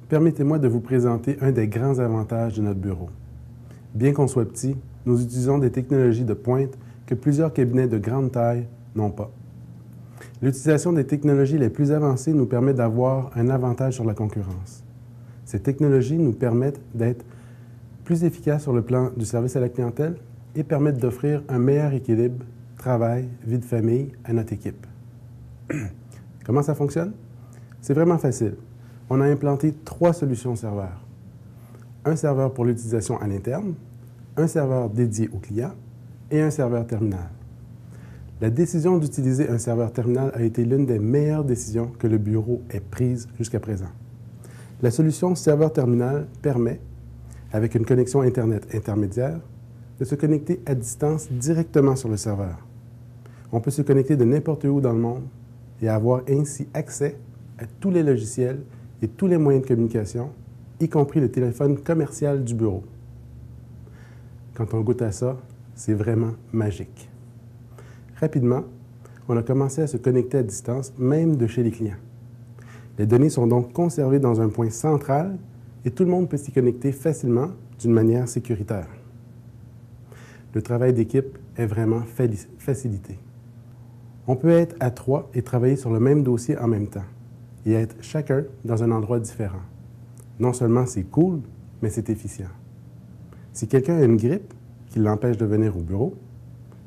Permettez-moi de vous présenter un des grands avantages de notre bureau. Bien qu'on soit petit, nous utilisons des technologies de pointe que plusieurs cabinets de grande taille n'ont pas. L'utilisation des technologies les plus avancées nous permet d'avoir un avantage sur la concurrence. Ces technologies nous permettent d'être plus efficaces sur le plan du service à la clientèle et permettent d'offrir un meilleur équilibre travail, vie de famille à notre équipe. Comment ça fonctionne? C'est vraiment facile. On a implanté 3 solutions serveurs. Un serveur pour l'utilisation à l'interne, un serveur dédié aux clients et un serveur terminal. La décision d'utiliser un serveur terminal a été l'une des meilleures décisions que le bureau ait prises jusqu'à présent. La solution serveur terminal permet, avec une connexion Internet intermédiaire, de se connecter à distance directement sur le serveur. On peut se connecter de n'importe où dans le monde et avoir ainsi accès à tous les logiciels et tous les moyens de communication, y compris le téléphone commercial du bureau. Quand on goûte à ça, c'est vraiment magique. Rapidement, on a commencé à se connecter à distance, même de chez les clients. Les données sont donc conservées dans un point central et tout le monde peut s'y connecter facilement d'une manière sécuritaire. Le travail d'équipe est vraiment facilité. On peut être à 3 et travailler sur le même dossier en même temps et être chacun dans un endroit différent. Non seulement c'est cool, mais c'est efficient. Si quelqu'un a une grippe qui l'empêche de venir au bureau,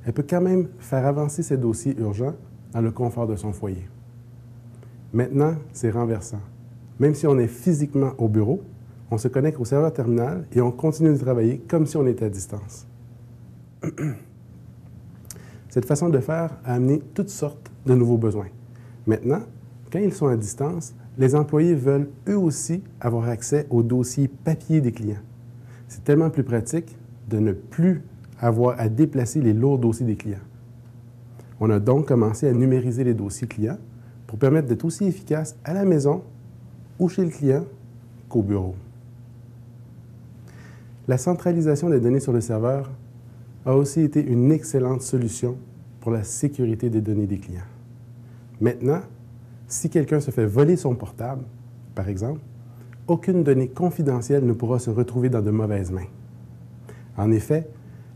elle peut quand même faire avancer ses dossiers urgents dans le confort de son foyer. Maintenant, c'est renversant. Même si on est physiquement au bureau, on se connecte au serveur terminal et on continue de travailler comme si on était à distance. Cette façon de faire a amené toutes sortes de nouveaux besoins. Maintenant, quand ils sont à distance, les employés veulent eux aussi avoir accès aux dossiers papier des clients. C'est tellement plus pratique de ne plus avoir à déplacer les lourds dossiers des clients. On a donc commencé à numériser les dossiers clients pour permettre d'être aussi efficace à la maison ou chez le client qu'au bureau. La centralisation des données sur le serveur a aussi été une excellente solution pour la sécurité des données des clients. Maintenant, si quelqu'un se fait voler son portable, par exemple, aucune donnée confidentielle ne pourra se retrouver dans de mauvaises mains. En effet,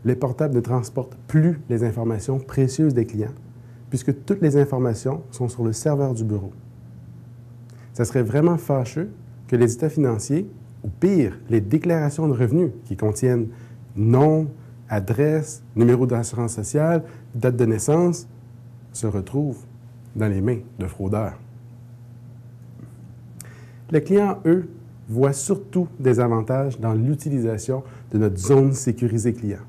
les portables ne transportent plus les informations précieuses des clients, puisque toutes les informations sont sur le serveur du bureau. Ça serait vraiment fâcheux que les états financiers, ou pire, les déclarations de revenus qui contiennent nom, adresse, numéro d'assurance sociale, date de naissance, se retrouvent dans les mains de fraudeurs. Les clients, eux, voient surtout des avantages dans l'utilisation de notre zone sécurisée client.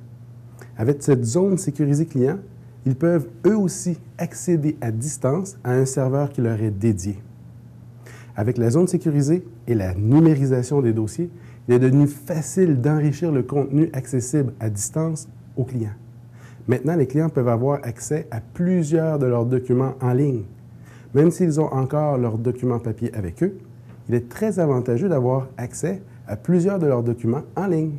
Avec cette zone sécurisée client, ils peuvent eux aussi accéder à distance à un serveur qui leur est dédié. Avec la zone sécurisée et la numérisation des dossiers, il est devenu facile d'enrichir le contenu accessible à distance aux clients. Maintenant, les clients peuvent avoir accès à plusieurs de leurs documents en ligne. Même s'ils ont encore leurs documents papier avec eux, il est très avantageux d'avoir accès à plusieurs de leurs documents en ligne.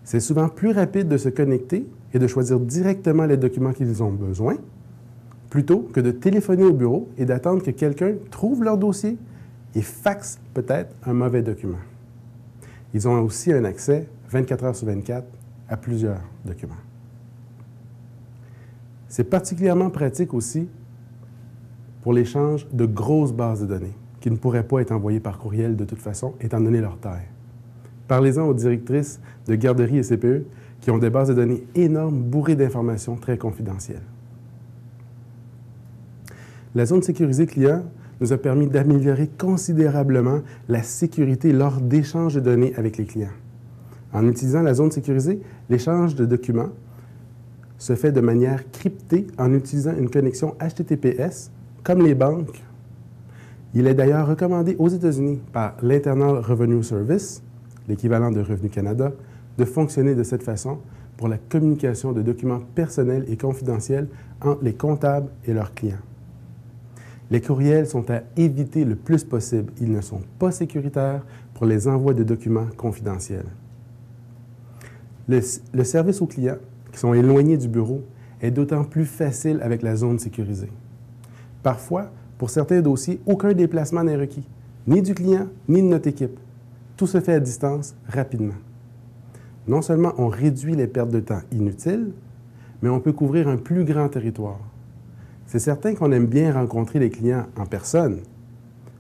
C'est souvent plus rapide de se connecter et de choisir directement les documents qu'ils ont besoin, plutôt que de téléphoner au bureau et d'attendre que quelqu'un trouve leur dossier et faxe peut-être un mauvais document. Ils ont aussi un accès 24 heures sur 24 à plusieurs documents. C'est particulièrement pratique aussi pour l'échange de grosses bases de données qui ne pourraient pas être envoyées par courriel de toute façon, étant donné leur taille. Parlez-en aux directrices de garderie et CPE qui ont des bases de données énormes bourrées d'informations très confidentielles. La zone sécurisée client nous a permis d'améliorer considérablement la sécurité lors d'échanges de données avec les clients. En utilisant la zone sécurisée, l'échange de documents se fait de manière cryptée en utilisant une connexion HTTPS, comme les banques. Il est d'ailleurs recommandé aux États-Unis par l'Internal Revenue Service, l'équivalent de Revenu Canada, de fonctionner de cette façon pour la communication de documents personnels et confidentiels entre les comptables et leurs clients. Les courriels sont à éviter le plus possible. Ils ne sont pas sécuritaires, pour les envois de documents confidentiels. Le service aux clients qui sont éloignés du bureau est d'autant plus facile avec la zone sécurisée. Parfois, pour certains dossiers, aucun déplacement n'est requis, ni du client, ni de notre équipe. Tout se fait à distance, rapidement. Non seulement on réduit les pertes de temps inutiles, mais on peut couvrir un plus grand territoire. C'est certain qu'on aime bien rencontrer les clients en personne,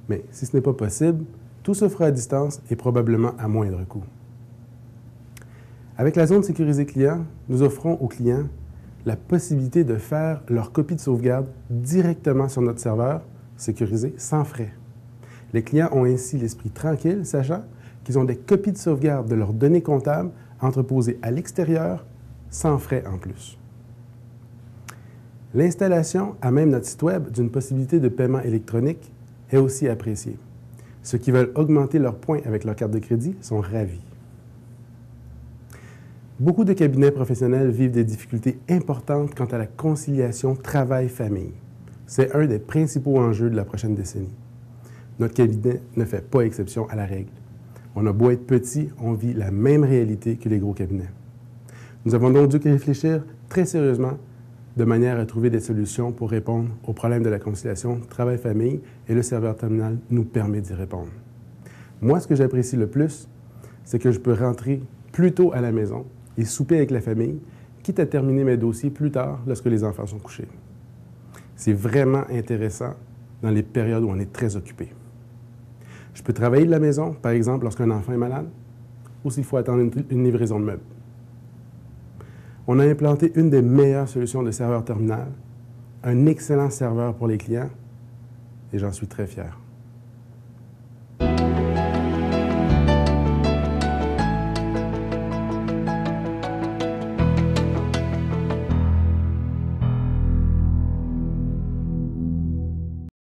mais si ce n'est pas possible, tout se fera à distance et probablement à moindre coût. Avec la zone sécurisée client, nous offrons aux clients la possibilité de faire leur copie de sauvegarde directement sur notre serveur sécurisé sans frais. Les clients ont ainsi l'esprit tranquille, sachant qu'ils ont des copies de sauvegarde de leurs données comptables entreposées à l'extérieur sans frais en plus. L'installation à même notre site Web d'une possibilité de paiement électronique est aussi appréciée. Ceux qui veulent augmenter leurs points avec leur carte de crédit sont ravis. Beaucoup de cabinets professionnels vivent des difficultés importantes quant à la conciliation travail-famille. C'est un des principaux enjeux de la prochaine décennie. Notre cabinet ne fait pas exception à la règle. On a beau être petit, on vit la même réalité que les gros cabinets. Nous avons donc dû réfléchir très sérieusement de manière à trouver des solutions pour répondre aux problèmes de la conciliation travail-famille et le serveur terminal nous permet d'y répondre. Moi, ce que j'apprécie le plus, c'est que je peux rentrer plus tôt à la maison et souper avec la famille, quitte à terminer mes dossiers plus tard lorsque les enfants sont couchés. C'est vraiment intéressant dans les périodes où on est très occupé. Je peux travailler de la maison, par exemple lorsqu'un enfant est malade, ou s'il faut attendre une livraison de meubles. On a implanté une des meilleures solutions de serveur terminal, un excellent serveur pour les clients, et j'en suis très fier.